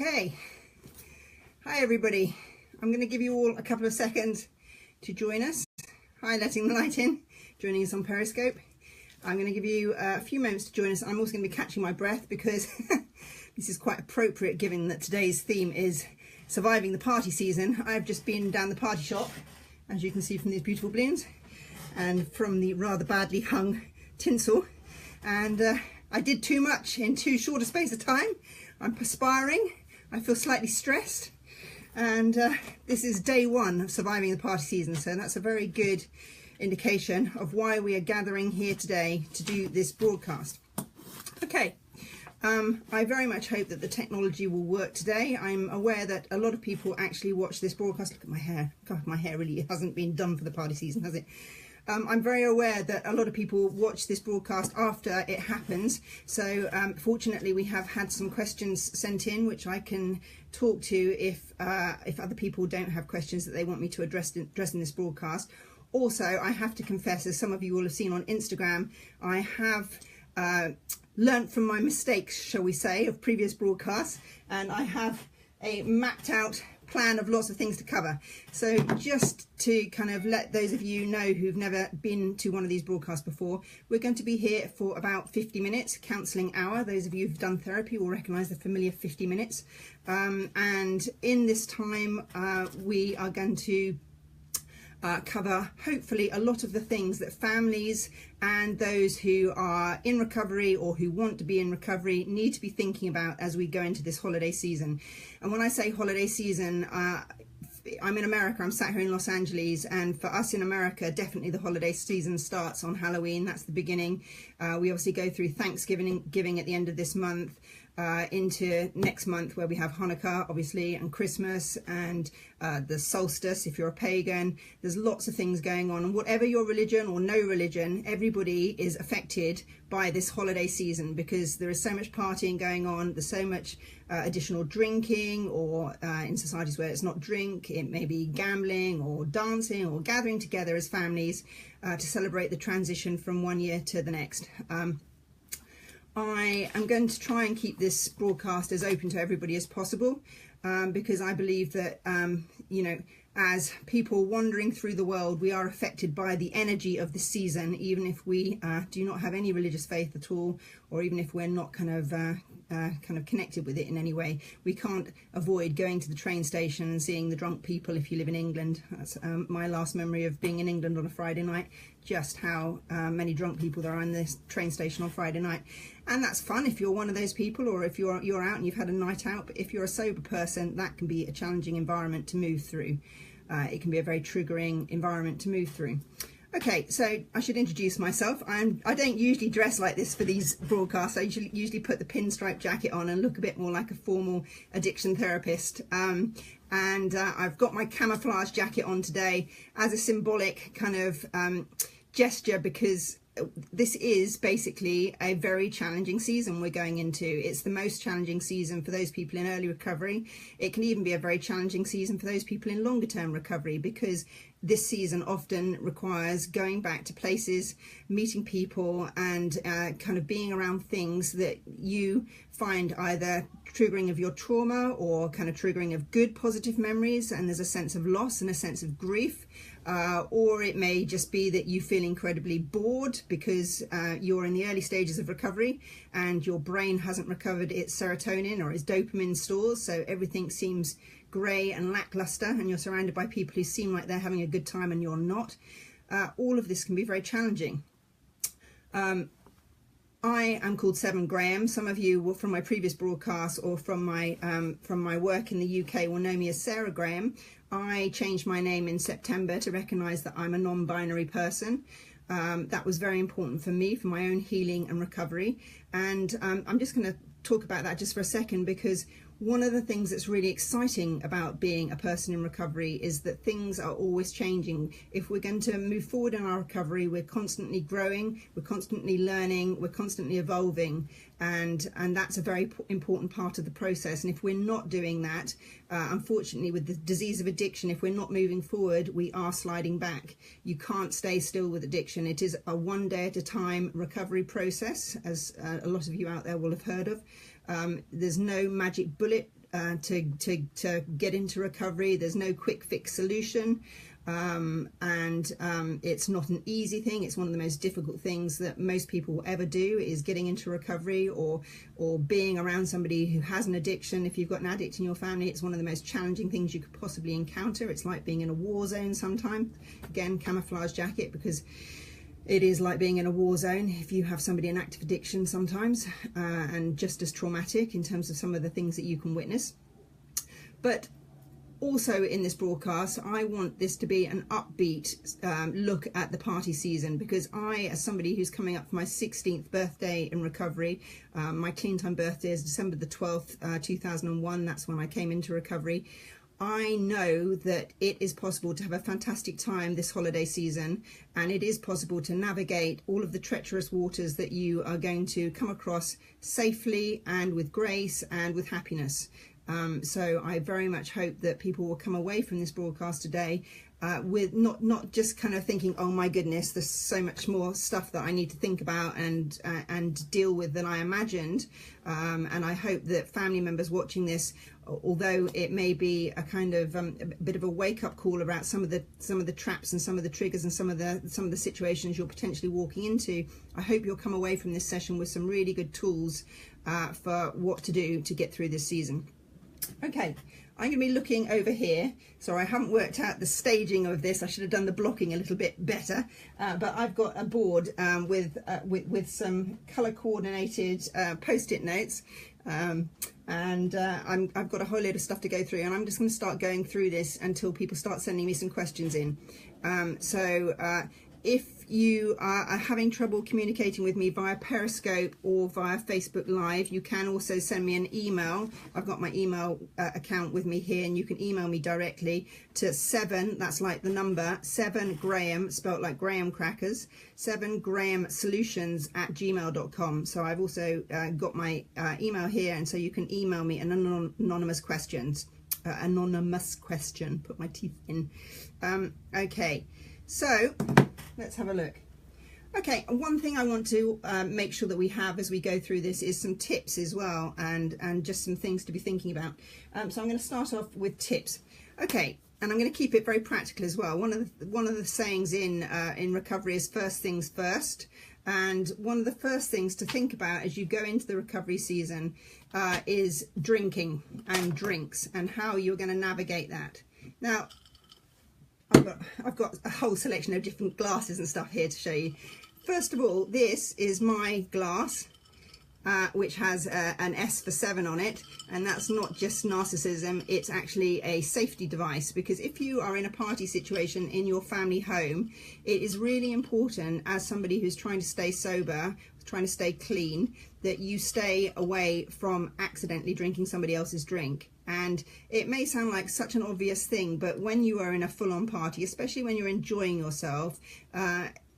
Okay, hi everybody. I'm going to give you all a couple of seconds to join us. Hi, letting the light in, joining us on Periscope. I'm going to give you a few moments to join us. I'm also going to be catching my breath because this is quite appropriate given that today's theme is surviving the party season. I've just been down the party shop, as you can see from these beautiful balloons and from the rather badly hung tinsel, and I did too much in too short a space of time. I'm perspiring, I feel slightly stressed, and this is day one of surviving the party season, so that's a very good indication of why we are gathering here today to do this broadcast. Okay, I very much hope that the technology will work today. I'm aware that a lot of people actually watch this broadcast. Look at my hair. God, my hair really hasn't been done for the party season, has it? I'm very aware that a lot of people watch this broadcast after it happens, so fortunately we have had some questions sent in which I can talk to if other people don't have questions that they want me to address in this broadcast. Also, I have to confess, as some of you will have seen on Instagram, I have learnt from my mistakes, shall we say, of previous broadcasts, and I have a mapped out plan of lots of things to cover. So just to kind of let those of you know who've never been to one of these broadcasts before, we're going to be here for about 50 minutes, counselling hour. Those of you who've done therapy will recognise the familiar 50 minutes. And in this time, we are going to cover hopefully a lot of the things that families and those who are in recovery or who want to be in recovery need to be thinking about as we go into this holiday season. And when I say holiday season, I'm in America, I'm sat here in Los Angeles, and for us in America, definitely the holiday season starts on Halloween. That's the beginning. We obviously go through Thanksgiving at the end of this month, into next month where we have Hanukkah obviously, and Christmas, and the solstice if you're a pagan. There's lots of things going on, and whatever your religion or no religion, everybody is affected by this holiday season because there is so much partying going on. There's so much additional drinking, or in societies where it's not drink, it may be gambling or dancing or gathering together as families to celebrate the transition from one year to the next. I am going to try and keep this broadcast as open to everybody as possible, because I believe that, you know, as people wandering through the world, we are affected by the energy of the season, even if we do not have any religious faith at all, or even if we're not kind of connected with it in any way. We can't avoid going to the train station and seeing the drunk people if you live in England. That's my last memory of being in England on a Friday night, just how many drunk people there are in this train station on Friday night. And that's fun if you're one of those people, or if you're out and you've had a night out. But if you're a sober person, that can be a challenging environment to move through. It can be a very triggering environment to move through. Okay, so I should introduce myself. I don't usually dress like this for these broadcasts. I usually put the pinstripe jacket on and look a bit more like a formal addiction therapist. I've got my camouflage jacket on today as a symbolic kind of gesture, because this is basically a very challenging season we're going into. It's the most challenging season for those people in early recovery. It can even be a very challenging season for those people in longer term recovery, because this season often requires going back to places, meeting people, and kind of being around things that you find either triggering of your trauma or kind of triggering of good positive memories, and there's a sense of loss and a sense of grief. Or it may just be that you feel incredibly bored because you're in the early stages of recovery and your brain hasn't recovered its serotonin or its dopamine stores, so everything seems grey and lackluster, and you're surrounded by people who seem like they're having a good time and you're not. All of this can be very challenging. I am called Seven Graham. Some of you from my previous broadcasts or from my work in the UK will know me as Sarah Graham. I changed my name in September to recognise that I'm a non-binary person. That was very important for me, for my own healing and recovery. And I'm just going to talk about that just for a second, because one of the things that's really exciting about being a person in recovery is that things are always changing. If we're going to move forward in our recovery, we're constantly growing, we're constantly learning, we're constantly evolving, and that's a very important part of the process. And if we're not doing that, unfortunately with the disease of addiction, if we're not moving forward, we are sliding back. You can't stay still with addiction. It is a one day at a time recovery process, as a lot of you out there will have heard of. There's no magic bullet to get into recovery. There's no quick fix solution. It's not an easy thing. It's one of the most difficult things that most people will ever do, is getting into recovery or being around somebody who has an addiction. If you've got an addict in your family, it's one of the most challenging things you could possibly encounter. It's like being in a war zone sometimes. Again, camouflage jacket, because it is like being in a war zone if you have somebody in active addiction sometimes, and just as traumatic in terms of some of the things that you can witness. But also in this broadcast, I want this to be an upbeat look at the party season, because I, as somebody who's coming up for my 16th birthday in recovery, my clean time birthday is December the 12th, 2001. That's when I came into recovery. I know that it is possible to have a fantastic time this holiday season, and it is possible to navigate all of the treacherous waters that you are going to come across safely and with grace and with happiness. So I very much hope that people will come away from this broadcast today with not just kind of thinking, oh my goodness, there's so much more stuff that I need to think about and deal with than I imagined. And I hope that family members watching this, although it may be a kind of a bit of a wake-up call about some of the traps and some of the triggers and some of the situations you're potentially walking into, I hope you'll come away from this session with some really good tools for what to do to get through this season. Okay, I'm going to be looking over here. So I haven't worked out the staging of this. I should have done the blocking a little bit better. But I've got a board with some colour coordinated post-it notes. I've got a whole load of stuff to go through, and I'm just going to start going through this until people start sending me some questions in. If you are having trouble communicating with me via Periscope or via Facebook Live, you can also send me an email. I've got my email account with me here, and you can email me directly to 7, that's like the number, 7Graham, spelt like graham crackers, 7grahamsolutions@gmail.com. So I've also got my email here, and so you can email me an anonymous questions. Anonymous question, put my teeth in. Okay. So let's have a look. Okay, one thing I want to make sure that we have as we go through this is some tips as well, and just some things to be thinking about. So I'm going to start off with tips. Okay, and I'm going to keep it very practical as well. One of the sayings in recovery is first things first. And one of the first things to think about as you go into the recovery season is drinking and drinks, and how you're going to navigate that. Now, I've got a whole selection of different glasses and stuff here to show you. First of all, this is my glass, which has an S for 7 on it, and that's not just narcissism, it's actually a safety device, because if you are in a party situation in your family home, it is really important, as somebody who's trying to stay sober, trying to stay clean, that you stay away from accidentally drinking somebody else's drink. And it may sound like such an obvious thing, but when you are in a full-on party, especially when you're enjoying yourself,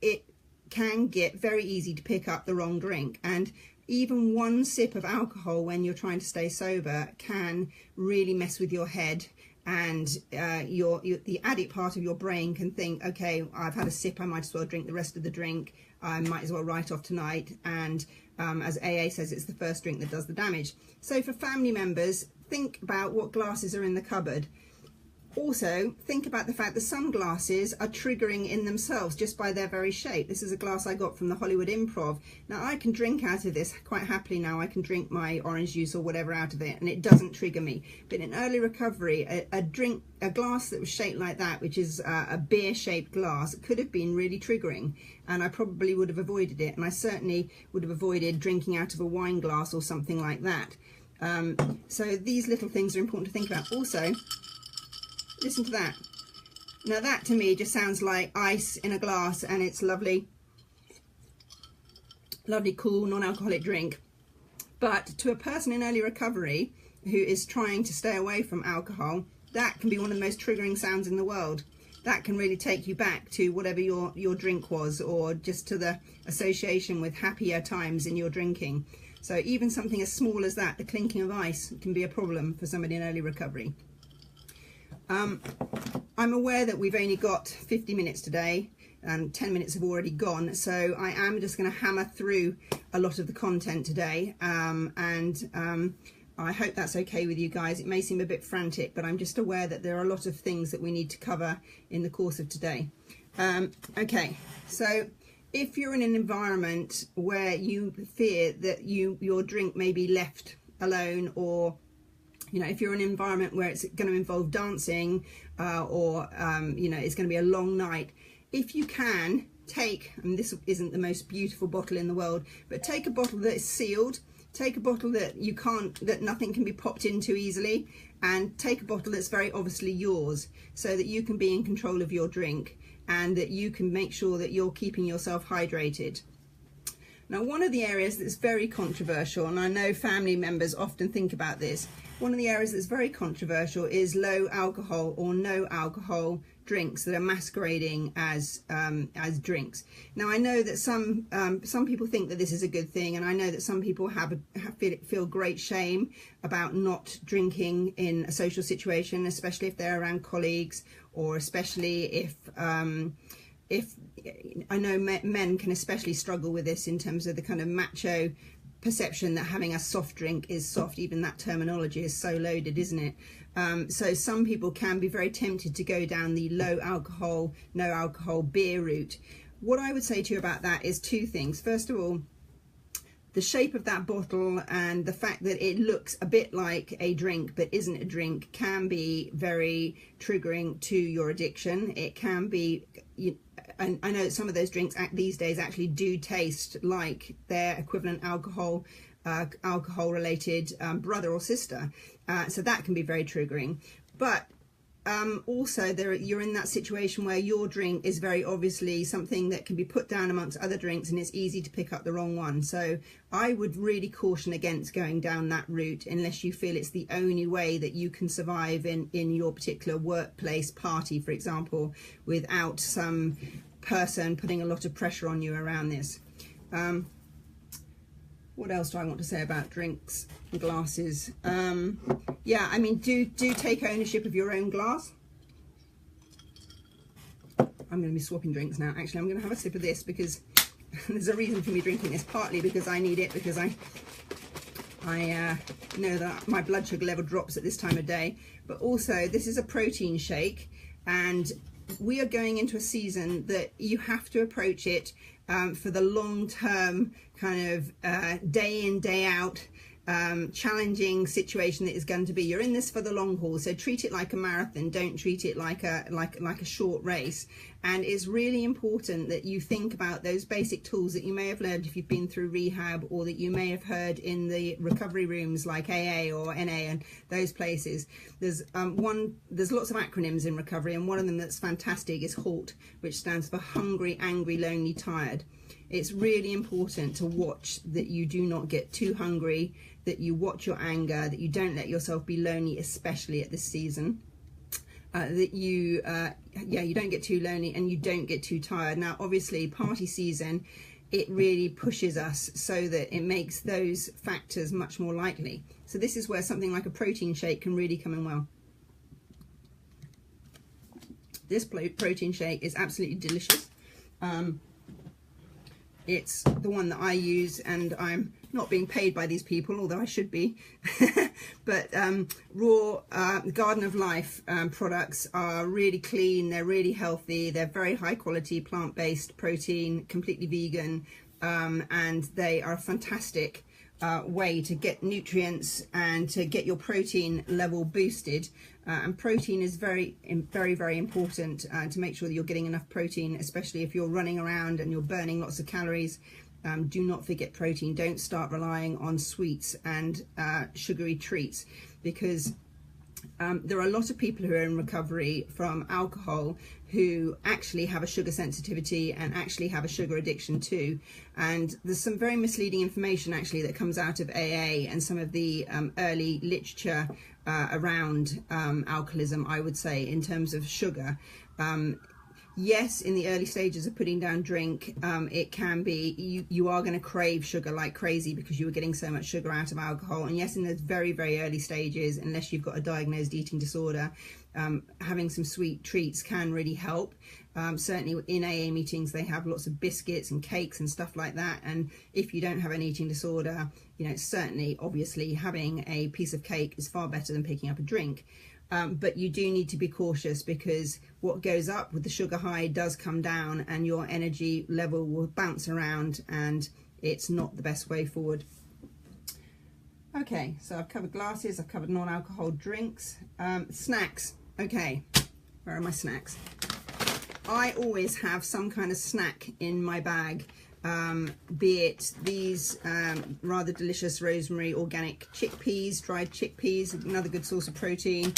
it can get very easy to pick up the wrong drink. And even one sip of alcohol when you're trying to stay sober can really mess with your head, and the addict part of your brain can think, okay, I've had a sip, I might as well drink the rest of the drink, I might as well write off tonight. And as AA says, it's the first drink that does the damage. So for family members, think about what glasses are in the cupboard. Also, think about the fact that some glasses are triggering in themselves just by their very shape. This is a glass I got from the Hollywood Improv. Now, I can drink out of this quite happily now. I can drink my orange juice or whatever out of it, and it doesn't trigger me. But in early recovery, a glass that was shaped like that, which is a beer-shaped glass, could have been really triggering, and I probably would have avoided it. And I certainly would have avoided drinking out of a wine glass or something like that. So these little things are important to think about. Also, listen to that. Now that to me just sounds like ice in a glass, and it's lovely, lovely, cool, non-alcoholic drink. But to a person in early recovery who is trying to stay away from alcohol, that can be one of the most triggering sounds in the world. That can really take you back to whatever your drink was, or just to the association with happier times in your drinking. So even something as small as that, the clinking of ice, can be a problem for somebody in early recovery. I'm aware that we've only got 50 minutes today, and 10 minutes have already gone, so I am just going to hammer through a lot of the content today, I I hope that's okay with you guys. It may seem a bit frantic, but I'm just aware that there are a lot of things that we need to cover in the course of today. Okay, so if you're in an environment where you fear that your drink may be left alone, or if you're in an environment where it's going to involve dancing, or it's going to be a long night, if you can take, and this isn't the most beautiful bottle in the world, but take a bottle that is sealed, take a bottle that nothing can be popped into easily, and take a bottle that's very obviously yours, so that you can be in control of your drink and that you can make sure that you're keeping yourself hydrated. Now, one of the areas that's very controversial, and I know family members often think about this, one of the areas that's very controversial is low alcohol or no alcohol drinks that are masquerading as drinks. Now, I know that some people think that this is a good thing, and I know that some people feel great shame about not drinking in a social situation, especially if they're around colleagues, or especially if I know men can especially struggle with this in terms of the kind of macho perception that having a soft drink is soft. Even that terminology is so loaded, isn't it? So some people can be very tempted to go down the low alcohol, no alcohol beer route. What I would say to you about that is two things. First of all, the shape of that bottle and the fact that it looks a bit like a drink but isn't a drink can be very triggering to your addiction. It can be, and I know that some of those drinks these days actually do taste like their equivalent alcohol related brother or sister, so that can be very triggering. But also you're in that situation where your drink is very obviously something that can be put down amongst other drinks, and it's easy to pick up the wrong one. So I would really caution against going down that route unless you feel it's the only way that you can survive in your particular workplace party, for example, without some person putting a lot of pressure on you around this. What else do I want to say about drinks and glasses? Yeah, I mean, do take ownership of your own glass. I'm going to be swapping drinks now. Actually, I'm going to have a sip of this because there's a reason for me drinking this, partly because I need it, because I know that my blood sugar level drops at this time of day, but also this is a protein shake, and we are going into a season that you have to approach it for the long-term kind of day in, day out challenging situation that is going to be. You're in this for the long haul, so treat it like a marathon. Don't treat it like a short race. And it's really important that you think about those basic tools that you may have learned if you've been through rehab, or that you may have heard in the recovery rooms like AA or NA and those places. There's lots of acronyms in recovery, and one of them that's fantastic is HALT, which stands for hungry, angry, lonely, tired. It's really important to watch that you do not get too hungry, that you watch your anger, that you don't let yourself be lonely, especially at this season. That you don't get too lonely and you don't get too tired. Now, obviously, party season, it really pushes us so that it makes those factors much more likely. So this is where something like a protein shake can really come in well. This protein shake is absolutely delicious. It's the one that I use, and I'm not being paid by these people, although I should be. But raw Garden of Life products are really clean, they're really healthy, they're very high quality plant-based protein, completely vegan, and they are a fantastic way to get nutrients and to get your protein level boosted. And protein is very, very important to make sure that you're getting enough protein, especially if you're running around and you're burning lots of calories. Do not forget protein. Don't start relying on sweets and sugary treats, because there are a lot of people who are in recovery from alcohol who actually have a sugar sensitivity and actually have a sugar addiction too. And there's some very misleading information actually that comes out of AA and some of the early literature around alcoholism, I would say, in terms of sugar. Yes, in the early stages of putting down drink, it can be, you are going to crave sugar like crazy because you were getting so much sugar out of alcohol. And yes, in those very, very early stages, unless you've got a diagnosed eating disorder, having some sweet treats can really help. Certainly in AA meetings, they have lots of biscuits and cakes and stuff like that. And if you don't have an eating disorder, you know, certainly, obviously, having a piece of cake is far better than picking up a drink. But you do need to be cautious, because what goes up with the sugar high does come down, and your energy level will bounce around, and it's not the best way forward. Okay, so I've covered glasses, I've covered non-alcohol drinks. Snacks. Okay, where are my snacks? I always have some kind of snack in my bag, be it these rather delicious rosemary organic chickpeas, dried chickpeas, another good source of protein,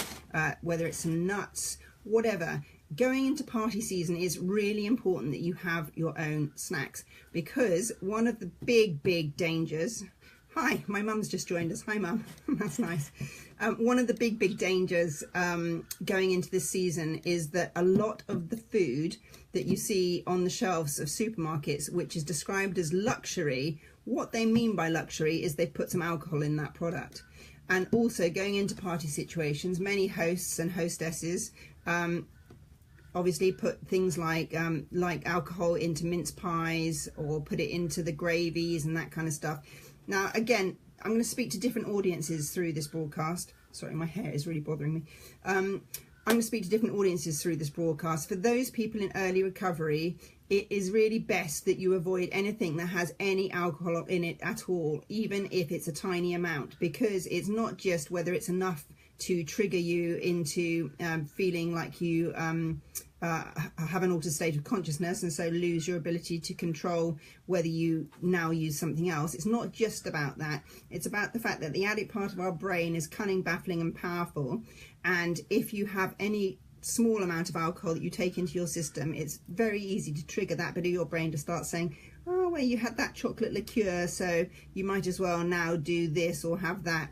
whether it's some nuts, whatever. Going into party season is really important that you have your own snacks, because one of the big dangers... Hi, my mum's just joined us. Hi, Mum. That's nice. One of the big dangers going into this season is that a lot of the food that you see on the shelves of supermarkets, which is described as luxury, what they mean by luxury is they've put some alcohol in that product. And also, going into party situations, many hosts and hostesses obviously put things like alcohol into mince pies, or put it into the gravies and that kind of stuff. Now, again, I'm going to speak to different audiences through this broadcast. Sorry, my hair is really bothering me. I'm going to speak to different audiences through this broadcast. For those people in early recovery, it is really best that you avoid anything that has any alcohol in it at all, even if it's a tiny amount, because it's not just whether it's enough to trigger you into feeling like you have an altered state of consciousness, and so lose your ability to control whether you now use something else. It's not just about that. It's about the fact that the addict part of our brain is cunning, baffling and powerful, and if you have any small amount of alcohol that you take into your system, it's very easy to trigger that bit of your brain to start saying, oh, well, you had that chocolate liqueur, so you might as well now do this or have that.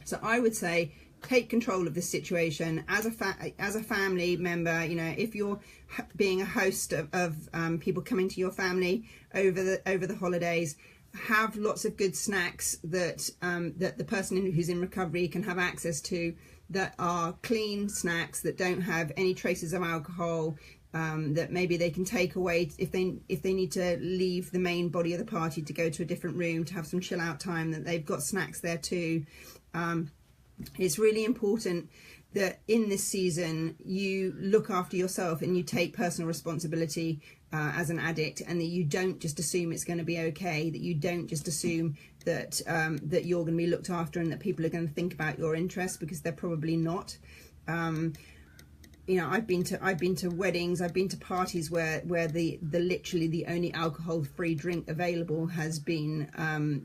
So I would say, take control of this situation as a family member. You know, if you're being a host of people coming to your family over the holidays, have lots of good snacks that that the person who's in recovery can have access to, that are clean snacks, that don't have any traces of alcohol, that maybe they can take away if they need to leave the main body of the party to go to a different room to have some chill out time, that they've got snacks there too. It's really important that in this season you look after yourself and you take personal responsibility as an addict, and that you don't just assume it's going to be okay, that you don't just assume that that you're going to be looked after and that people are going to think about your interests, because they're probably not. You know, I've been to weddings, I've been to parties where the literally the only alcohol free drink available has been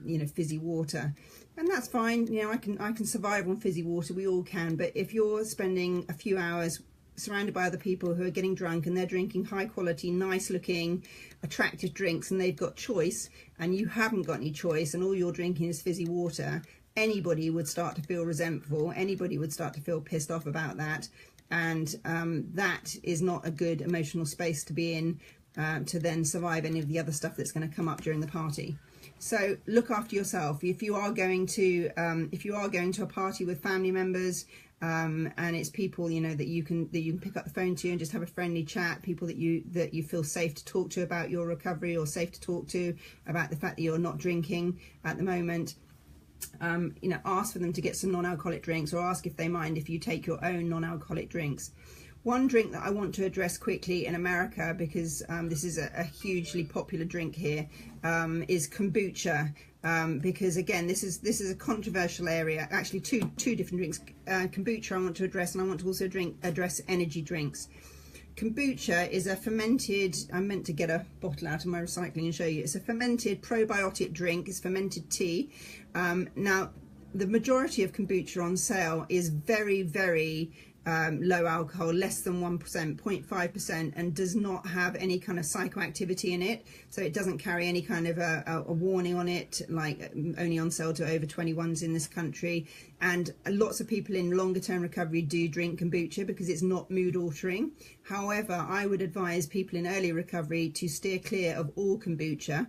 you know, fizzy water. And that's fine, you know, I can survive on fizzy water, we all can. But if you're spending a few hours surrounded by other people who are getting drunk and they're drinking high quality, nice looking, attractive drinks, and they've got choice and you haven't got any choice, and all you're drinking is fizzy water, anybody would start to feel resentful, anybody would start to feel pissed off about that. And that is not a good emotional space to be in to then survive any of the other stuff that's going to come up during the party. So look after yourself. If you are going to a party with family members, and it's people, you know, that you can pick up the phone to and just have a friendly chat, people that you feel safe to talk to about your recovery, or safe to talk to about the fact that you're not drinking at the moment, you know, ask for them to get some non-alcoholic drinks, or ask if they mind if you take your own non-alcoholic drinks. One drink that I want to address quickly in America, because this is a hugely popular drink here, is kombucha. Because again, this is a controversial area. Actually, two different drinks. Kombucha I want to address, and I want to also address energy drinks. Kombucha is a fermented, I meant to get a bottle out of my recycling and show you. It's a fermented probiotic drink. It's fermented tea. Now, the majority of kombucha on sale is very low alcohol, less than 1%, 0.5%, and does not have any kind of psychoactivity in it. So it doesn't carry any kind of a warning on it, like only on sale to over 21s in this country. And lots of people in longer term recovery do drink kombucha because it's not mood altering. However, I would advise people in early recovery to steer clear of all kombucha,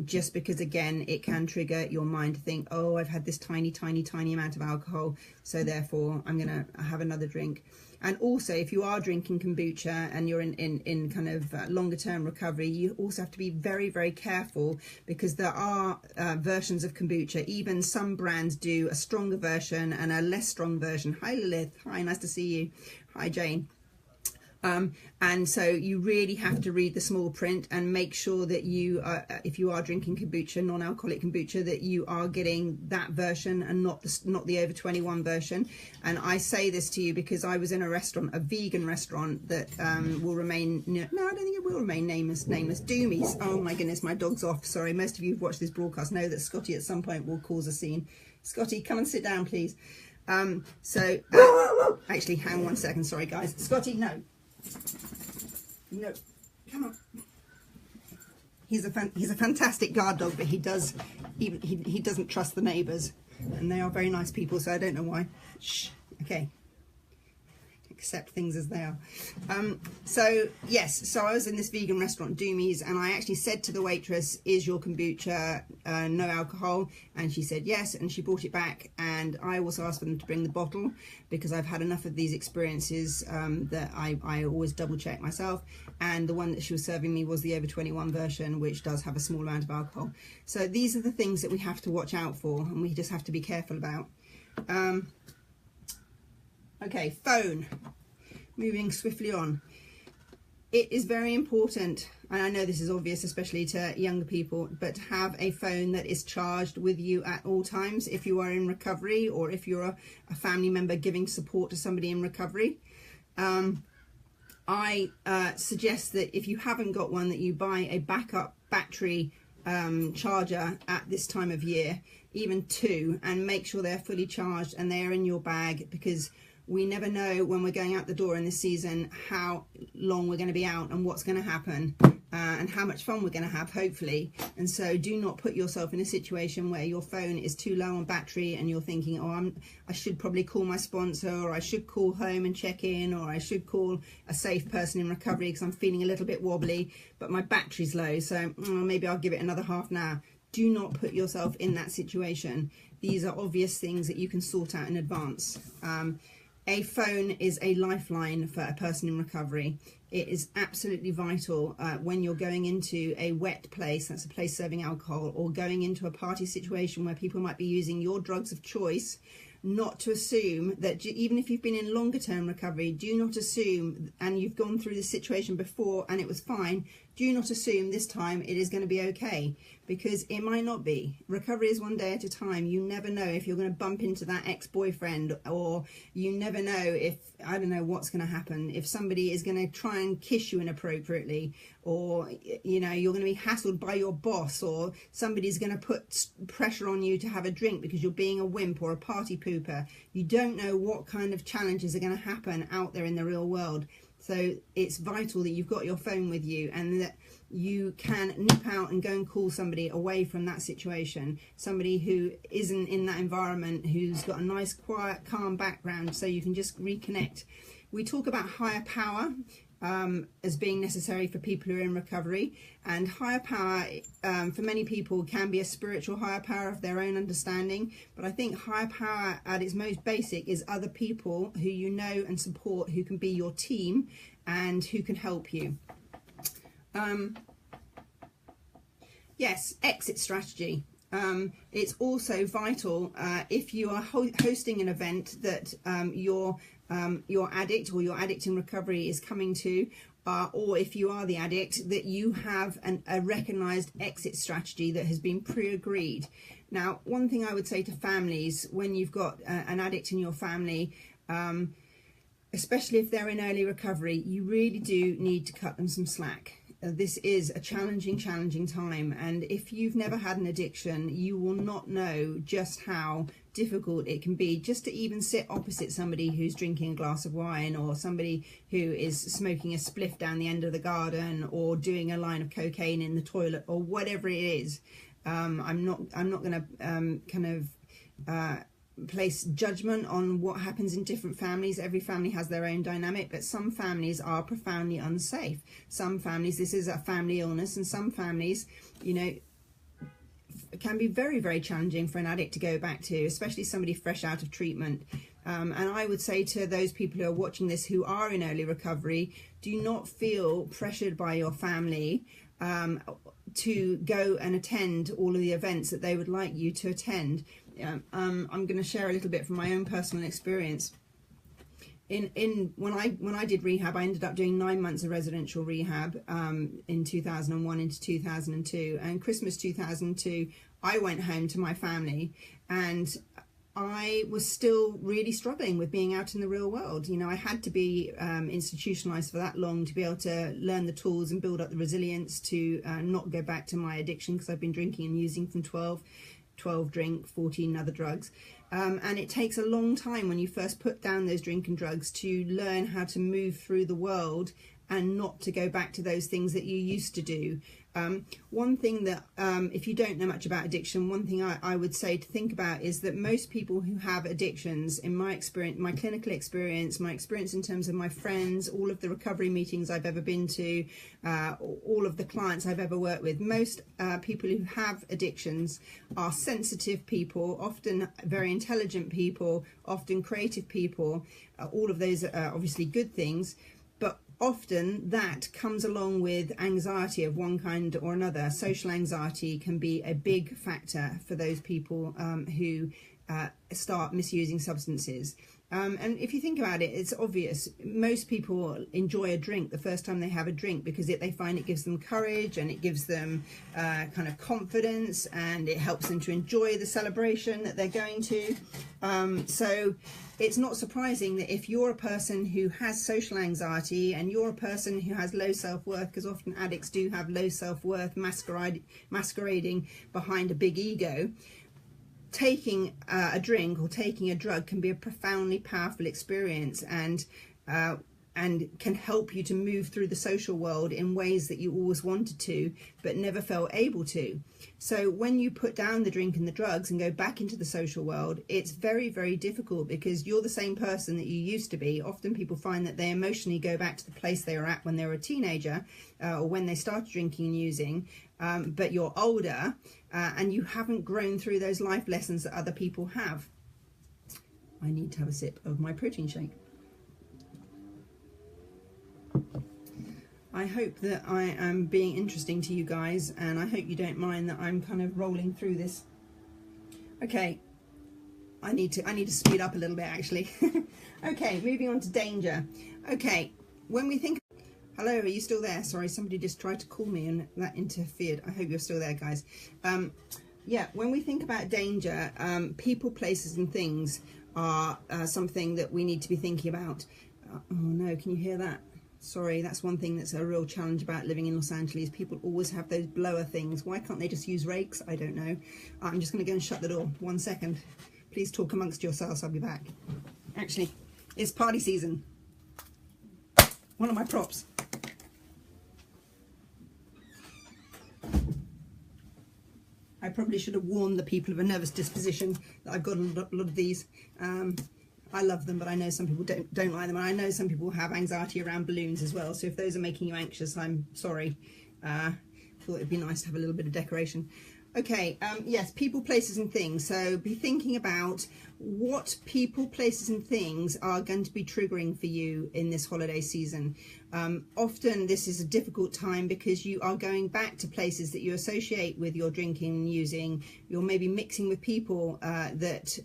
just because again, it can trigger your mind to think, oh, I've had this tiny amount of alcohol, so therefore I'm gonna have another drink. And also, if you are drinking kombucha and you're in kind of longer term recovery, you also have to be very, very careful, because there are versions of kombucha. Even some brands do a stronger version and a less strong version. Hi Lilith, hi, nice to see you. Hi Jane. And so you really have to read the small print and make sure that you are, if you are drinking kombucha, non-alcoholic kombucha, that you are getting that version and not the over 21 version. And I say this to you because I was in a restaurant, a vegan restaurant that will remain, no, I don't think it will remain nameless. Doomies. Oh my goodness, my dog's off. Sorry, most of you who've watched this broadcast know that Scotty at some point will cause a scene. Scotty, come and sit down, please. Actually, hang on one second. Sorry, guys. Scotty, no. No, come on. He's a fantastic guard dog, but he doesn't trust the neighbours, and they are very nice people, so I don't know why. Shh. Okay. Accept things as they are. So yes, so I was in this vegan restaurant, Doomies, and I actually said to the waitress, "Is your kombucha no alcohol?" And she said yes, and she brought it back. And I also asked them to bring the bottle, because I've had enough of these experiences that I always double check myself. And the one that she was serving me was the over 21 version, which does have a small amount of alcohol. So these are the things that we have to watch out for, and we just have to be careful about. Okay, phone. Moving swiftly on. It is very important, and I know this is obvious, especially to younger people, but to have a phone that is charged with you at all times if you are in recovery, or if you're a family member giving support to somebody in recovery. I suggest that if you haven't got one, that you buy a backup battery charger at this time of year, even 2, and make sure they're fully charged and they're in your bag, because we never know when we're going out the door in this season how long we're going to be out and what's going to happen, and how much fun we're going to have, hopefully. And so do not put yourself in a situation where your phone is too low on battery and you're thinking, oh, I should probably call my sponsor, or I should call home and check in, or I should call a safe person in recovery because I'm feeling a little bit wobbly, but my battery's low, so maybe I'll give it another half an hour. Do not put yourself in that situation. These are obvious things that you can sort out in advance. A phone is a lifeline for a person in recovery. It is absolutely vital when you're going into a wet place, that's a place serving alcohol, or going into a party situation where people might be using your drugs of choice, not to assume that, even if you've been in longer term recovery, do not assume, and you've gone through this situation before and it was fine, do not assume this time it is going to be okay, because it might not be. Recovery is one day at a time. You never know if you're going to bump into that ex-boyfriend, or you never know if, I don't know what's going to happen, if somebody is going to try and kiss you inappropriately, or you know, you're going to be hassled by your boss, or somebody's going to put pressure on you to have a drink because you're being a wimp or a party pooper. You don't know what kind of challenges are going to happen out there in the real world. So it's vital that you've got your phone with you, and that you can nip out and go and call somebody away from that situation, somebody who isn't in that environment, who's got a nice, quiet, calm background, so you can just reconnect. We talk about higher power as being necessary for people who are in recovery, and higher power for many people can be a spiritual higher power of their own understanding, but I think higher power at its most basic is other people who you know and support, who can be your team and who can help you. Yes, exit strategy. It's also vital if you are hosting an event that your addict or your addict in recovery is coming to, or if you are the addict, that you have a recognized exit strategy that has been pre-agreed. Now, one thing I would say to families, when you've got an addict in your family, especially if they're in early recovery, you really do need to cut them some slack. This is a challenging time, and if you've never had an addiction, you will not know just how difficult it can be just to even sit opposite somebody who's drinking a glass of wine, or somebody who is smoking a spliff down the end of the garden, or doing a line of cocaine in the toilet, or whatever it is. I'm not going to place judgment on what happens in different families. Every family has their own dynamic, but some families are profoundly unsafe. Some families, this is a family illness, and some families, you know, can be very, very challenging for an addict to go back to, especially somebody fresh out of treatment. And I would say to those people who are watching this who are in early recovery, do not feel pressured by your family to go and attend all of the events that they would like you to attend. I'm going to share a little bit from my own personal experience. When I did rehab, I ended up doing 9 months of residential rehab in 2001 into 2002, and Christmas 2002 I went home to my family, and I was still really struggling with being out in the real world. You know, I had to be institutionalized for that long to be able to learn the tools and build up the resilience to not go back to my addiction, because I've been drinking and using from 12 drink, 14 other drugs. And it takes a long time when you first put down those drink and drugs to learn how to move through the world and not to go back to those things that you used to do. One thing that, if you don't know much about addiction, one thing I would say to think about is that most people who have addictions, in my experience, my clinical experience, my experience in terms of my friends, all of the recovery meetings I've ever been to, all of the clients I've ever worked with, most people who have addictions are sensitive people, often very intelligent people, often creative people. All of those are obviously good things, but often that comes along with anxiety of one kind or another. Social anxiety can be a big factor for those people who start misusing substances. And if you think about it, it's obvious. Most people enjoy a drink the first time they have a drink because they find it gives them courage, and it gives them kind of confidence, and it helps them to enjoy the celebration that they're going to. So it's not surprising that if you're a person who has social anxiety and you're a person who has low self-worth, because often addicts do have low self-worth masquerading behind a big ego, taking a drink or taking a drug can be a profoundly powerful experience, and can help you to move through the social world in ways that you always wanted to but never felt able to. So when you put down the drink and the drugs and go back into the social world, it's very, very difficult, because you're the same person that you used to be. Often people find that they emotionally go back to the place they were at when they were a teenager or when they started drinking and using, but you're older and you haven't grown through those life lessons that other people have. I need to have a sip of my protein shake. I hope that I am being interesting to you guys, and I hope you don't mind that I'm kind of rolling through this. Okay, I need to speed up a little bit, actually. Okay, moving on to danger. Okay, when we think... Hello, are you still there? Sorry, somebody just tried to call me and that interfered. I hope you're still there, guys. Yeah, when we think about danger, people, places and things are something that we need to be thinking about. Oh no, can you hear that? Sorry, that's one thing that's a real challenge about living in Los Angeles. People always have those blower things. Why can't they just use rakes? I don't know. I'm just going to go and shut the door. 1 second. Please talk amongst yourselves. I'll be back. Actually, it's party season. One of my props. I probably should have warned the people of a nervous disposition that I've got a lot of these. I love them, but I know some people don't like them, and I know some people have anxiety around balloons as well. So if those are making you anxious, I'm sorry. Thought it'd be nice to have a little bit of decoration. Okay, yes, people, places and things. So be thinking about what people, places and things are going to be triggering for you in this holiday season. Often this is a difficult time because you are going back to places that you associate with your drinking and using. You're maybe mixing with people that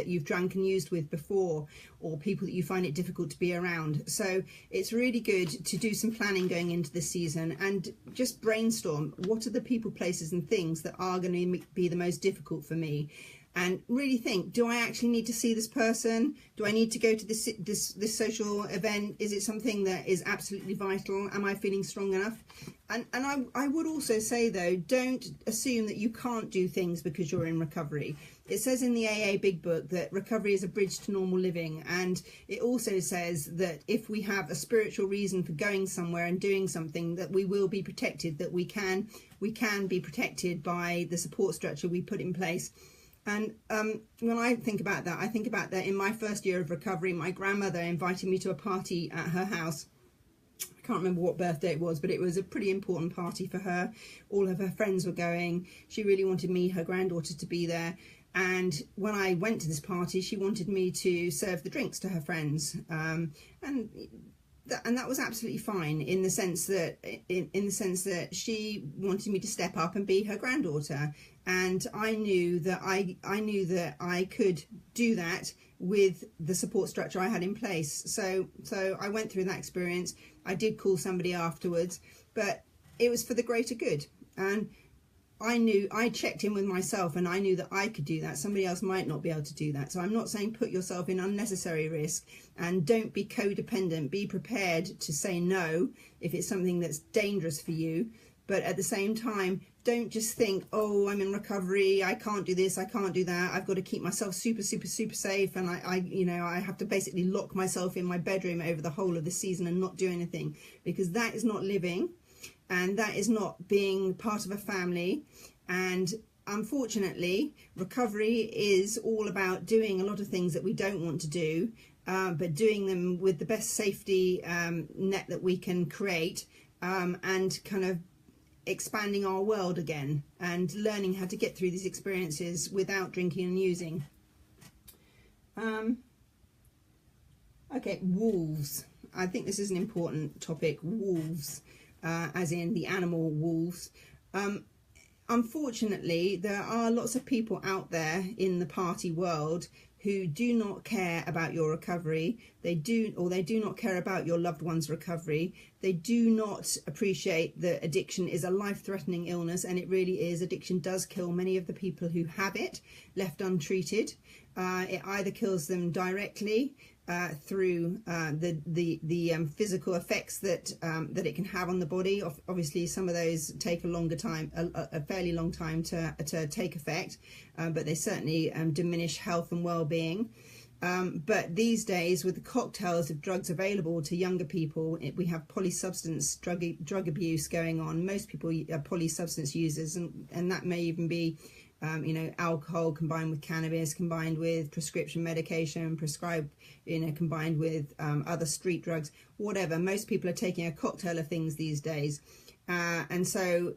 you've drunk and used with before, or people that you find it difficult to be around. So it's really good to do some planning going into this season and just brainstorm what are the people, places and things that are going to be the most difficult for me. And really think, do I actually need to see this person? Do I need to go to this social event? Is it something that is absolutely vital? Am I feeling strong enough? And I would also say, though, don't assume that you can't do things because you're in recovery. It says in the AA Big Book that recovery is a bridge to normal living. And it also says that if we have a spiritual reason for going somewhere and doing something, that we will be protected, that we can be protected by the support structure we put in place. And when I think about that in my first year of recovery, my grandmother invited me to a party at her house. I can't remember what birthday it was, but it was a pretty important party for her. All of her friends were going. She really wanted me, her granddaughter, to be there. And when I went to this party, she wanted me to serve the drinks to her friends. And that was absolutely fine in the sense that she wanted me to step up and be her granddaughter. And I knew that I could do that with the support structure I had in place. So I went through that experience. I did call somebody afterwards, but it was for the greater good. And I checked in with myself, and I knew that I could do that. Somebody else might not be able to do that. So I'm not saying put yourself in unnecessary risk, and don't be codependent. Be prepared to say no if it's something that's dangerous for you. But at the same time, don't just think, oh, I'm in recovery, I can't do this, I can't do that, I've got to keep myself super safe, and I have to basically lock myself in my bedroom over the whole of the season and not do anything, because that is not living, and that is not being part of a family. And unfortunately, recovery is all about doing a lot of things that we don't want to do, but doing them with the best safety net that we can create, and kind of expanding our world again and learning how to get through these experiences without drinking and using. Okay, wolves. I think this is an important topic. Wolves, as in the animal wolves. Unfortunately, there are lots of people out there in the party world who do not care about your recovery. They do not care about your loved one's recovery. They do not appreciate that addiction is a life-threatening illness, and it really is. Addiction does kill many of the people who have it, left untreated. It either kills them directly through the physical effects that it can have on the body. Obviously, some of those take a fairly long time to take effect, but they certainly diminish health and well-being. But these days, with the cocktails of drugs available to younger people, we have polysubstance drug abuse going on. Most people are polysubstance users, and that may even be alcohol combined with cannabis, combined with prescription medication, combined with other street drugs, whatever. Most people are taking a cocktail of things these days. And so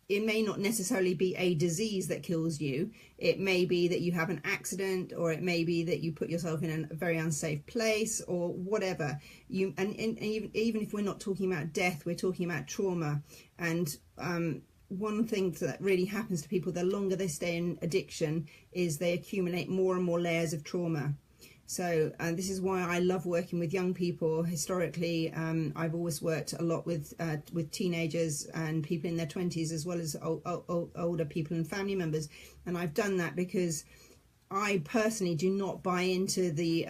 it may not necessarily be a disease that kills you. It may be that you have an accident, or it may be that you put yourself in a very unsafe place, or whatever. And even if we're not talking about death, we're talking about trauma. And one thing that really happens to people the longer they stay in addiction is they accumulate more and more layers of trauma. So this is why I love working with young people. Historically, I've always worked a lot with teenagers and people in their 20s, as well as older people and family members. And I've done that because I personally do not buy into the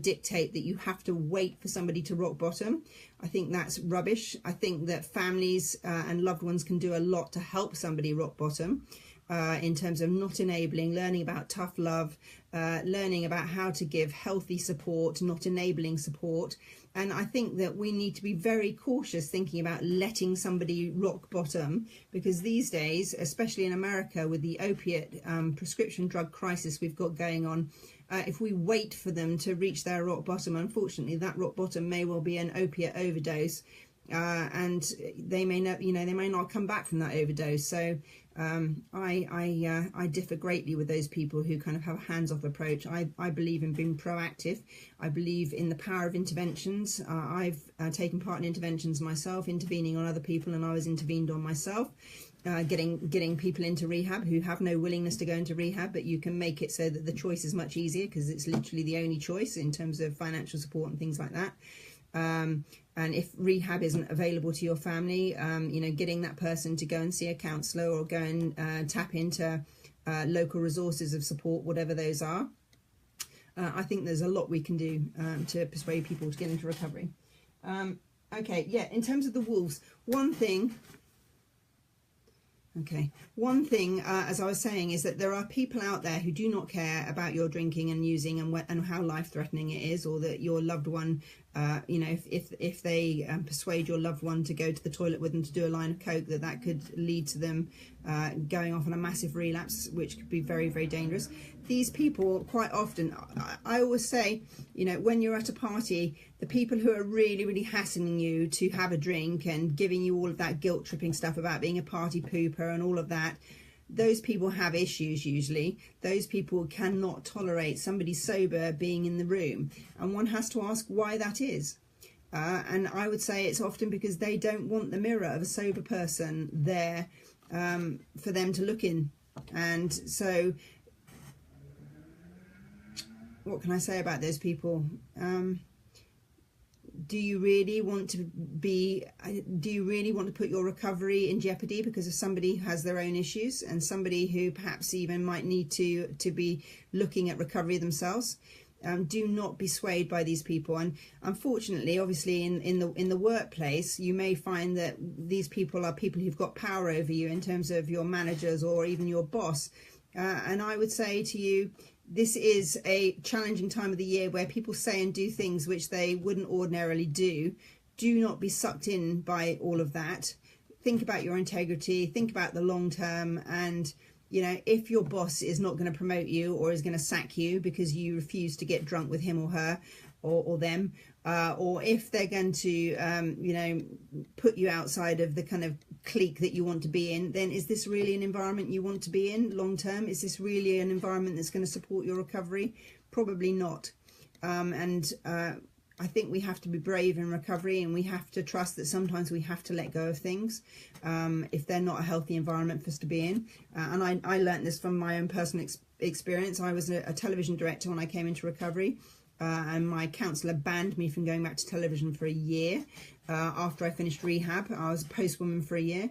dictate that you have to wait for somebody to rock bottom. I think that's rubbish. I think that families and loved ones can do a lot to help somebody rock bottom. In terms of not enabling, learning about tough love, learning about how to give healthy support, not enabling support. And I think that we need to be very cautious thinking about letting somebody rock bottom, because these days, especially in America with the opiate prescription drug crisis we've got going on, if we wait for them to reach their rock bottom, unfortunately that rock bottom may well be an opiate overdose. And they may not come back from that overdose. So I differ greatly with those people who kind of have a hands-off approach. I believe in being proactive. I believe in the power of interventions. I've taken part in interventions myself, intervening on other people, and I was intervened on myself. Getting people into rehab who have no willingness to go into rehab, but you can make it so that the choice is much easier, because it's literally the only choice in terms of financial support and things like that. And if rehab isn't available to your family, getting that person to go and see a counsellor, or go and tap into local resources of support, whatever those are. I think there's a lot we can do to persuade people to get into recovery. Okay, yeah, in terms of the wolves, one thing, as I was saying, is that there are people out there who do not care about your drinking and using and how life-threatening it is, or that your loved one You know, if they persuade your loved one to go to the toilet with them to do a line of coke, that could lead to them going off on a massive relapse, which could be very, very dangerous. These people, quite often, I always say, you know, when you're at a party, the people who are really, really hassling you to have a drink and giving you all of that guilt tripping stuff about being a party pooper and all of that, those people have issues usually. Those people cannot tolerate somebody sober being in the room, and one has to ask why that is. And I would say it's often because they don't want the mirror of a sober person there for them to look in. And so what can I say about those people? Do you really want to put your recovery in jeopardy because of somebody who has their own issues and somebody who perhaps even might need to be looking at recovery themselves? Do not be swayed by these people. And unfortunately, obviously, in the workplace, you may find that these people are people who've got power over you in terms of your managers or even your boss. And I would say to you, this is a challenging time of the year where people say and do things which they wouldn't ordinarily do. Do not be sucked in by all of that. Think about your integrity, think about the long term, and you know, if your boss is not going to promote you or is going to sack you because you refuse to get drunk with him or her or them, or if they're going to you know, put you outside of the kind of clique that you want to be in, then is this really an environment you want to be in long term? Is this really an environment that's going to support your recovery? Probably not. I think we have to be brave in recovery, and we have to trust that sometimes we have to let go of things if they're not a healthy environment for us to be in. And I learned this from my own personal experience. I was a television director when I came into recovery. And my counsellor banned me from going back to television for a year. After I finished rehab, I was a postwoman for a year,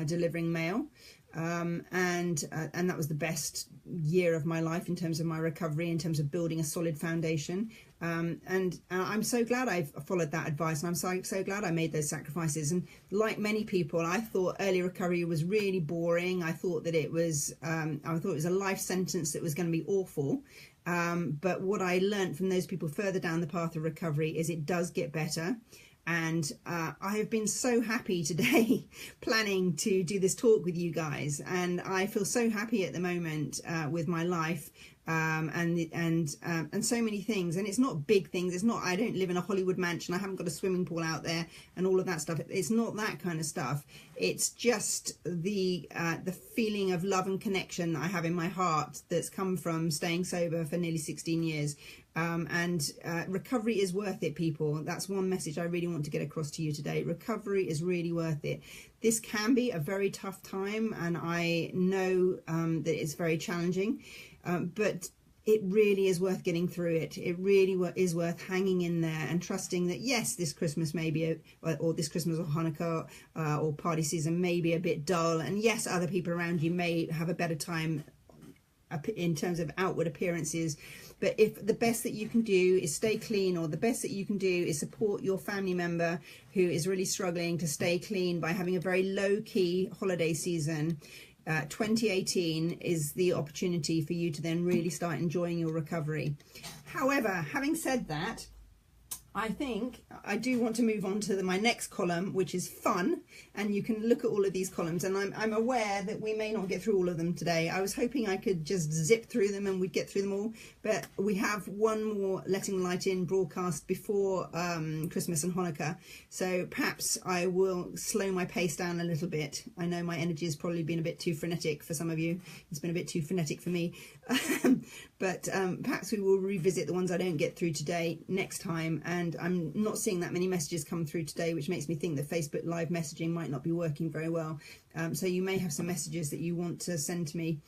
delivering mail. And that was the best year of my life in terms of my recovery, in terms of building a solid foundation. And I'm so glad I followed that advice, and I'm so glad I made those sacrifices. And like many people, I thought early recovery was really boring. I thought that it was a life sentence that was going to be awful. But what I learned from those people further down the path of recovery is it does get better. And I have been so happy today planning to do this talk with you guys, and I feel so happy at the moment with my life and so many things. And it's not big things. It's not, I don't live in a Hollywood mansion, I haven't got a swimming pool out there and all of that stuff. It's not that kind of stuff. It's just the feeling of love and connection I have in my heart that's come from staying sober for nearly 16 years. Recovery is worth it, people. That's one message I really want to get across to you today. Recovery is really worth it. This can be a very tough time, and I know that it's very challenging, but it really is worth getting through it. It really is worth hanging in there and trusting that, yes, this Christmas may be, or this Christmas or Hanukkah or party season may be a bit dull, and yes, other people around you may have a better time in terms of outward appearances. But if the best that you can do is stay clean, or the best that you can do is support your family member who is really struggling to stay clean by having a very low-key holiday season, 2018 is the opportunity for you to then really start enjoying your recovery. However, having said that, I think I do want to move on to my next column, which is fun, and you can look at all of these columns, and I'm aware that we may not get through all of them today. I was hoping I could just zip through them and we'd get through them all, but we have one more Letting the Light In broadcast before Christmas and Hanukkah, so perhaps I will slow my pace down a little bit. I know my energy has probably been a bit too frenetic for some of you. It's been a bit too frenetic for me. But perhaps we will revisit the ones I don't get through today next time. And I'm not seeing that many messages come through today, which makes me think that Facebook live messaging might not be working very well. So you may have some messages that you want to send to me,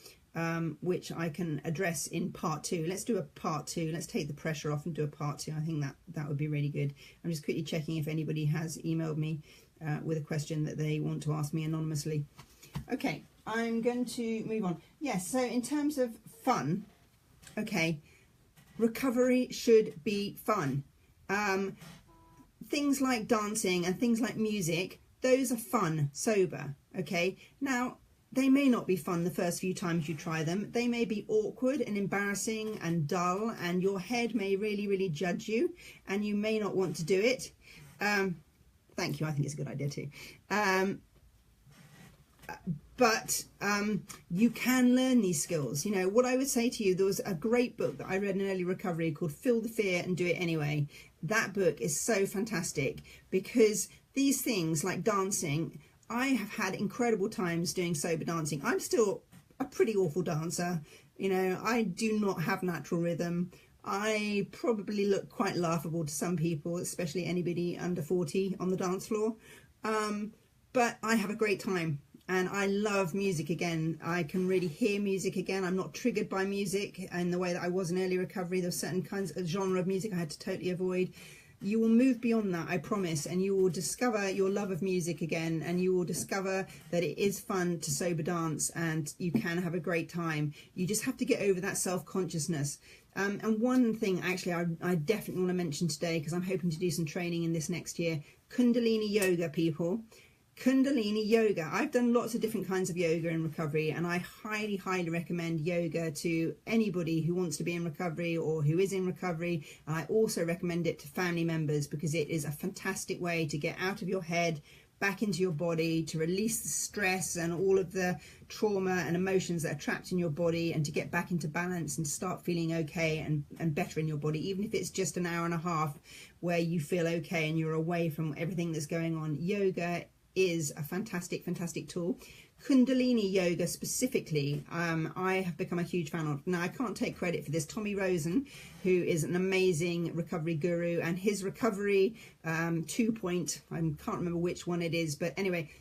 which I can address in part 2. Let's do a part 2. Let's take the pressure off and do a part 2. I think that would be really good. I'm just quickly checking if anybody has emailed me with a question that they want to ask me anonymously. Okay, I'm going to move on. Yes, so in terms of fun, okay, recovery should be fun. Things like dancing and things like music, those are fun, sober, okay? Now, they may not be fun the first few times you try them. They may be awkward and embarrassing and dull, and your head may really judge you, and you may not want to do it. Thank you, I think it's a good idea too. But you can learn these skills. You know, what I would say to you, there was a great book that I read in early recovery called Feel the Fear and Do It Anyway. That book is so fantastic, because these things like dancing, I have had incredible times doing sober dancing. I'm still a pretty awful dancer. You know, I do not have natural rhythm. I probably look quite laughable to some people, especially anybody under 40 on the dance floor. But I have a great time. And I love music again. I can really hear music again. I'm not triggered by music in the way that I was in early recovery. There were certain kinds of genre of music I had to totally avoid. You will move beyond that, I promise, and you will discover your love of music again, and you will discover that it is fun to sober dance and you can have a great time. You just have to get over that self-consciousness. And one thing actually I definitely want to mention today, because I'm hoping to do some training in this next year, Kundalini yoga, people. Kundalini yoga. I've done lots of different kinds of yoga in recovery, and I highly recommend yoga to anybody who wants to be in recovery or who is in recovery. And I also recommend it to family members, because it is a fantastic way to get out of your head, back into your body, to release the stress and all of the trauma and emotions that are trapped in your body, and to get back into balance and start feeling okay and better in your body, even if it's just an hour and a half where you feel okay and you're away from everything that's going on. Yoga is a fantastic tool. Kundalini yoga specifically, I have become a huge fan of. Now, I can't take credit for this. Tommy Rosen, who is an amazing recovery guru, and his recovery I can't remember which one it is, but anyway,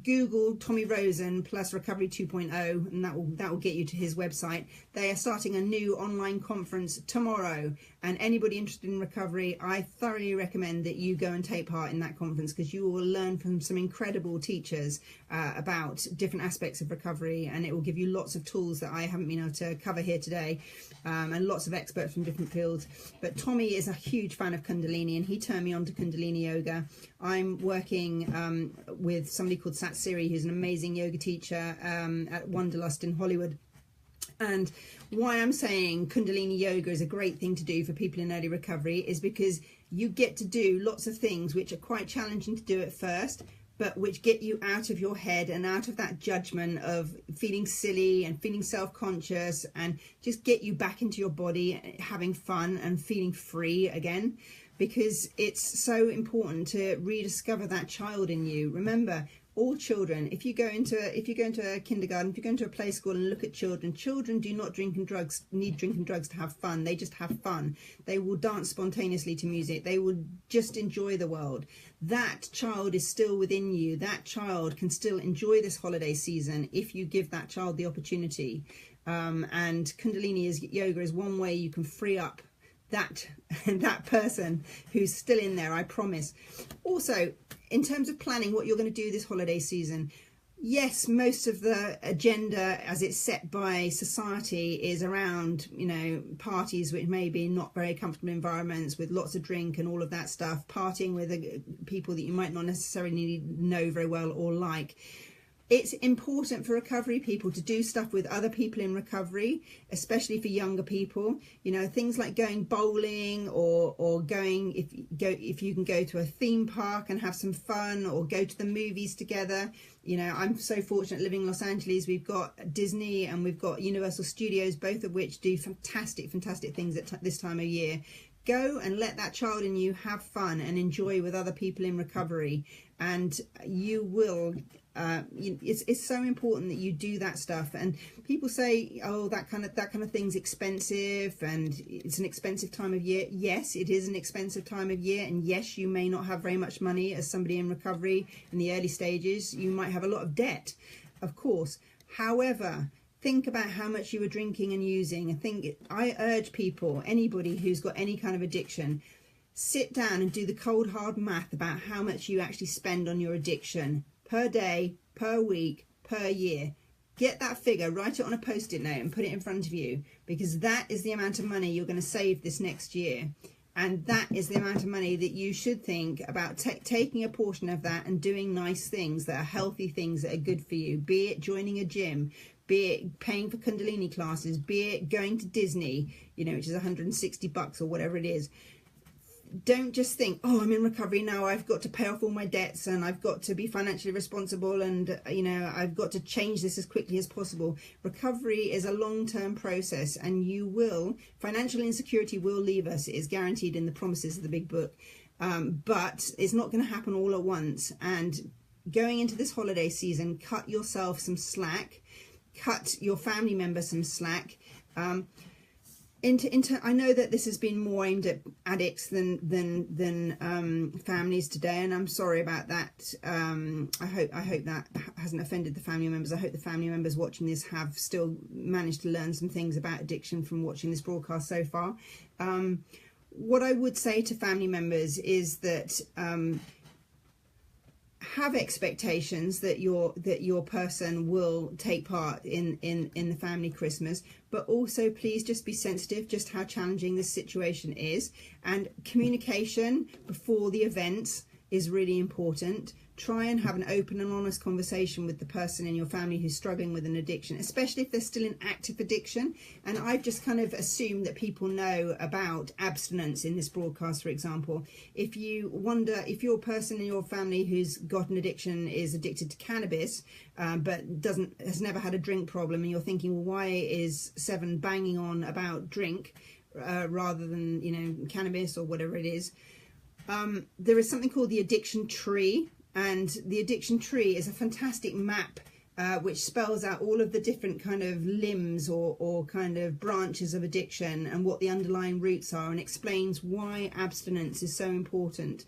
Google Tommy Rosen plus Recovery 2.0 and that will get you to his website. They are starting a new online conference tomorrow, and anybody interested in recovery, I thoroughly recommend that you go and take part in that conference, because you will learn from some incredible teachers about different aspects of recovery, and it will give you lots of tools that I haven't been able to cover here today, and lots of experts from different fields. But Tommy is a huge fan of Kundalini, and he turned me on to Kundalini yoga. I'm working with somebody called Sat Siri, who's an amazing yoga teacher at Wanderlust in Hollywood. And why I'm saying Kundalini yoga is a great thing to do for people in early recovery is because you get to do lots of things which are quite challenging to do at first, but which get you out of your head and out of that judgment of feeling silly and feeling self-conscious, and just get you back into your body, having fun and feeling free again. Because it's so important to rediscover that child in you. Remember, all children, if you go into a kindergarten, if you go into a play school and look at children do not need drinking drugs to have fun. They just have fun. They will dance spontaneously to music. They will just enjoy the world. That child is still within you. That child can still enjoy this holiday season if you give that child the opportunity. And Kundalini yoga is one way you can free up that person who's still in there, I promise. Also, in terms of planning what you're going to do this holiday season, yes, most of the agenda as it's set by society is around, you know, parties which may be not very comfortable environments with lots of drink and all of that stuff, partying with people that you might not necessarily know very well or like. It's important for recovery people to do stuff with other people in recovery, especially for younger people. You know, things like going bowling or going, if you can go to a theme park and have some fun, or go to the movies together. You know, I'm so fortunate living in Los Angeles. We've got Disney and we've got Universal Studios, both of which do fantastic things at this time of year. Go and let that child in you have fun and enjoy with other people in recovery, and you will. It's so important that you do that stuff. And people say, oh, that kind of thing's expensive and it's an expensive time of year. Yes, it is an expensive time of year, and yes, you may not have very much money as somebody in recovery in the early stages. You might have a lot of debt, of course. However, think about how much you were drinking and using, and I urge people, anybody who's got any kind of addiction, sit down and do the cold hard math about how much you actually spend on your addiction per day, per week, per year. Get that figure, write it on a post-it note and put it in front of you, because that is the amount of money you're going to save this next year. And that is the amount of money that you should think about taking a portion of that and doing nice things that are healthy things that are good for you, be it joining a gym, be it paying for Kundalini classes, be it going to Disney, you know, which is $160 or whatever it is. Don't just think, oh, I'm in recovery now, I've got to pay off all my debts and I've got to be financially responsible and, you know, I've got to change this as quickly as possible. Recovery is a long-term process, and financial insecurity will leave us. It is guaranteed in the promises of the big book. But it's not going to happen all at once. And going into this holiday season, cut yourself some slack, cut your family members some slack. I know that this has been more aimed at addicts than families today, and I'm sorry about that. I hope that hasn't offended the family members. I hope the family members watching this have still managed to learn some things about addiction from watching this broadcast so far. What I would say to family members is that have expectations that your person will take part in the family Christmas, but also please just be sensitive just how challenging this situation is, and communication before the event is really important. Try and have an open and honest conversation with the person in your family who's struggling with an addiction, especially if they're still in active addiction. And I've just kind of assumed that people know about abstinence in this broadcast, for example. If you wonder if your person in your family who's got an addiction is addicted to cannabis, but has never had a drink problem, and you're thinking, well, why is Seven banging on about drink rather than, you know, cannabis or whatever it is? There is something called the addiction tree. And the addiction tree is a fantastic map which spells out all of the different kind of limbs or kind of branches of addiction and what the underlying roots are, and explains why abstinence is so important.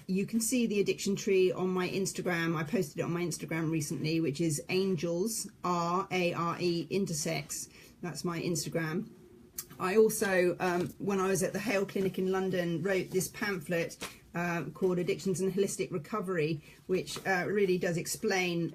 You can see the addiction tree on my Instagram. I posted it on my Instagram recently, which is Angels, R-A-R-E, intersex. That's my Instagram. I also, when I was at the Hale Clinic in London, wrote this pamphlet called Addictions and Holistic Recovery, which really does explain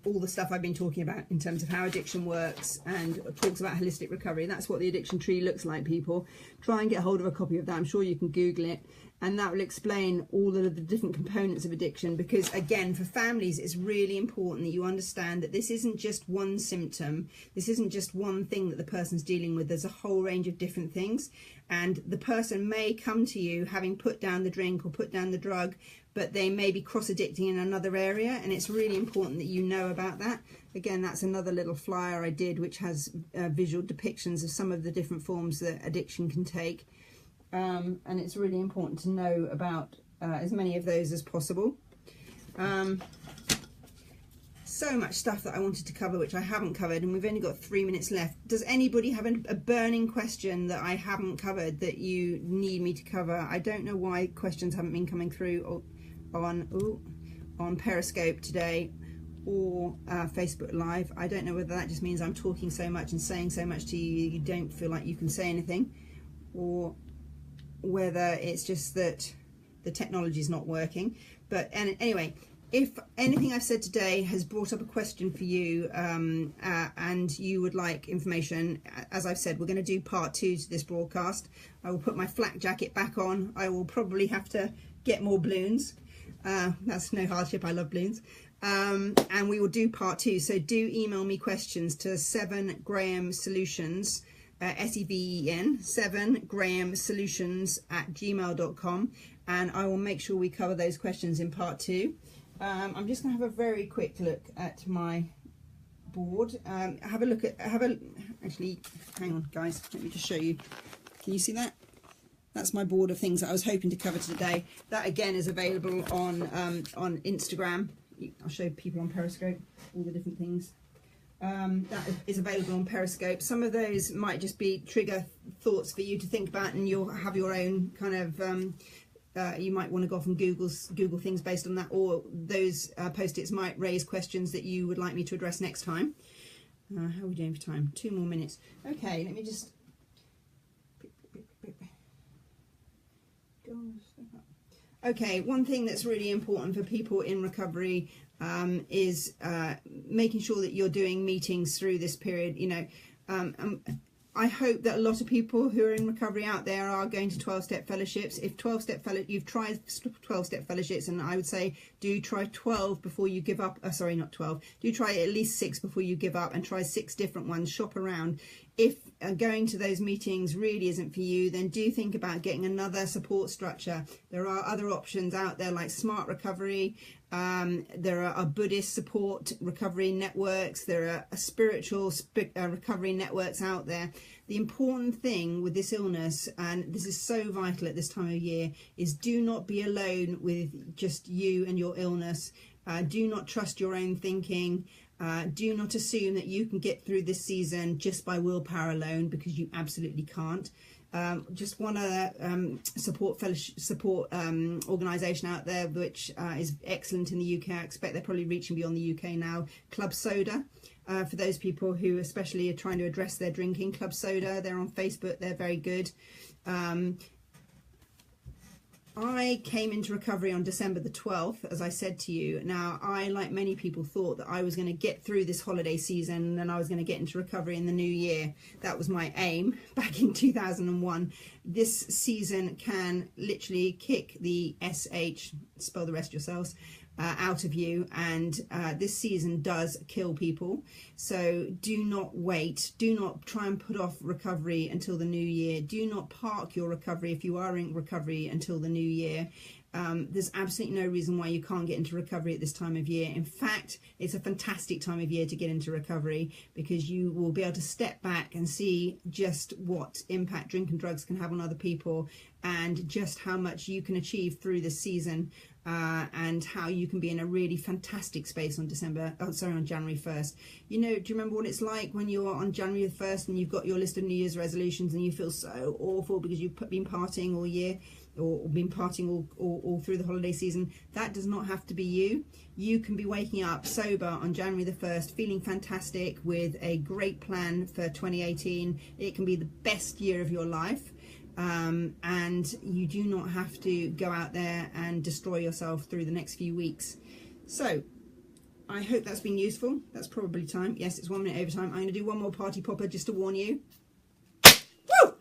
all the stuff I've been talking about in terms of how addiction works, and talks about holistic recovery. That's what the addiction tree looks like, people. Try and get hold of a copy of that. I'm sure you can Google it, and that will explain all of the different components of addiction, because again, for families, it's really important that you understand that this isn't just one symptom. This isn't just one thing that the person's dealing with. There's a whole range of different things, and the person may come to you having put down the drink or put down the drug, but they may be cross-addicting in another area, and it's really important that you know about that. Again, that's another little flyer I did, which has visual depictions of some of the different forms that addiction can take. And it's really important to know about as many of those as possible. So much stuff that I wanted to cover which I haven't covered, and we've only got 3 minutes left. Does anybody have a burning question that I haven't covered that you need me to cover? I don't know why questions haven't been coming through on Periscope today or Facebook Live. I don't know whether that just means I'm talking so much and saying so much to you you don't feel like you can say anything, or whether it's just that the technology is not working. But anyway, if anything I've said today has brought up a question for you and you would like information, as I've said, we're going to do part 2 to this broadcast. I will put my flak jacket back on. I will probably have to get more balloons. That's no hardship. I love balloons. And we will do part 2. So do email me questions to 7grahamsolutions, S-E-V-E-N, 7grahamsolutions@gmail.com, and I will make sure we cover those questions in part 2. I'm just going to have a very quick look at my board. Actually, hang on guys, let me just show you. Can you see that? That's my board of things that I was hoping to cover today. That again is available on Instagram. I'll show people on Periscope all the different things. That is available on Periscope. Some of those might just be trigger thoughts for you to think about, and you'll have your own kind of you might want to go off and Google things based on that, or those post-its might raise questions that you would like me to address next time. How are we doing for time? 2 more minutes. Okay, let me just okay, one thing that's really important for people in recovery is making sure that you're doing meetings through this period. You know, I hope that a lot of people who are in recovery out there are going to 12-step fellowships. If you've tried 12-step fellowships, and I would say do try 12 before you give up. Sorry, not 12. Do try at least 6 before you give up, and try 6 different ones. Shop around. If going to those meetings really isn't for you, then do think about getting another support structure. There are other options out there like Smart Recovery. There are Buddhist support recovery networks. There are spiritual recovery networks out there. The important thing with this illness, and this is so vital at this time of year, is do not be alone with just you and your illness. Do not trust your own thinking. Do not assume that you can get through this season just by willpower alone, because you absolutely can't. Just one other support organisation out there which is excellent in the UK. I expect they're probably reaching beyond the UK now. Club Soda, for those people who especially are trying to address their drinking. Club Soda, they're on Facebook, they're very good. I came into recovery on December the 12th, as I said to you. Now, I, like many people, thought that I was going to get through this holiday season and then I was going to get into recovery in the new year. That was my aim back in 2001. This season can literally kick the SH, spell the rest yourselves, out of you, and this season does kill people. So do not wait. Do not try and put off recovery until the new year. Do not park your recovery if you are in recovery until the new year. There's absolutely no reason why you can't get into recovery at this time of year. In fact, it's a fantastic time of year to get into recovery, because you will be able to step back and see just what impact drink and drugs can have on other people, and just how much you can achieve through this season, and how you can be in a really fantastic space on on January 1st. You know, do you remember what it's like when you're on January 1st and you've got your list of New Year's resolutions and you feel so awful because you've been partying all year, or been partying all through the holiday season? That does not have to be you. You can be waking up sober on January the 1st, feeling fantastic with a great plan for 2018. It can be the best year of your life. And you do not have to go out there and destroy yourself through the next few weeks. So I hope that's been useful. That's probably time. Yes, it's 1 minute over time. I'm going to do one more party popper just to warn you. Woo!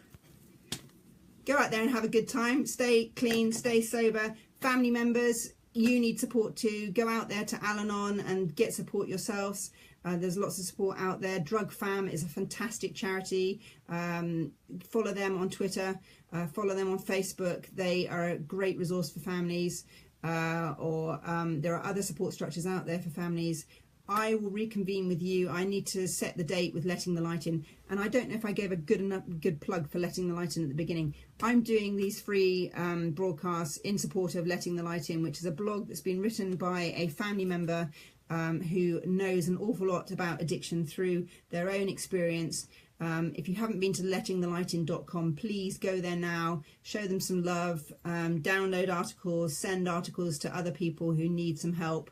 Go out there and have a good time. Stay clean, stay sober. Family members, you need support too. Go out there to Al-Anon and get support yourselves. There's lots of support out there. Drug Fam is a fantastic charity. Follow them on Twitter. Follow them on Facebook. They are a great resource for families. There are other support structures out there for families. I will reconvene with you. I need to set the date with Letting the Light In. And I don't know if I gave a good plug for Letting the Light In at the beginning. I'm doing these free broadcasts in support of Letting the Light In, which is a blog that's been written by a family member who knows an awful lot about addiction through their own experience. If you haven't been to lettingthelightin.com, please go there now, show them some love, download articles, send articles to other people who need some help.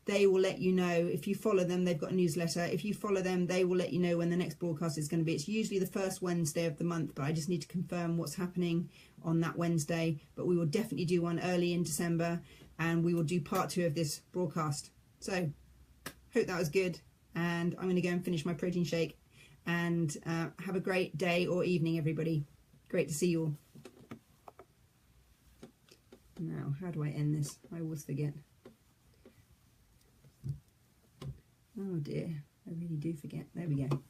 They will let you know. If you follow them, they've got a newsletter. If you follow them, they will let you know when the next broadcast is going to be. It's usually the first Wednesday of the month, but I just need to confirm what's happening on that Wednesday. But we will definitely do one early in December, and we will do part 2 of this broadcast. So, hope that was good, and I'm going to go and finish my protein shake, and have a great day or evening, everybody. Great to see you all. Now, how do I end this? I always forget. Oh dear, I really do forget. There we go.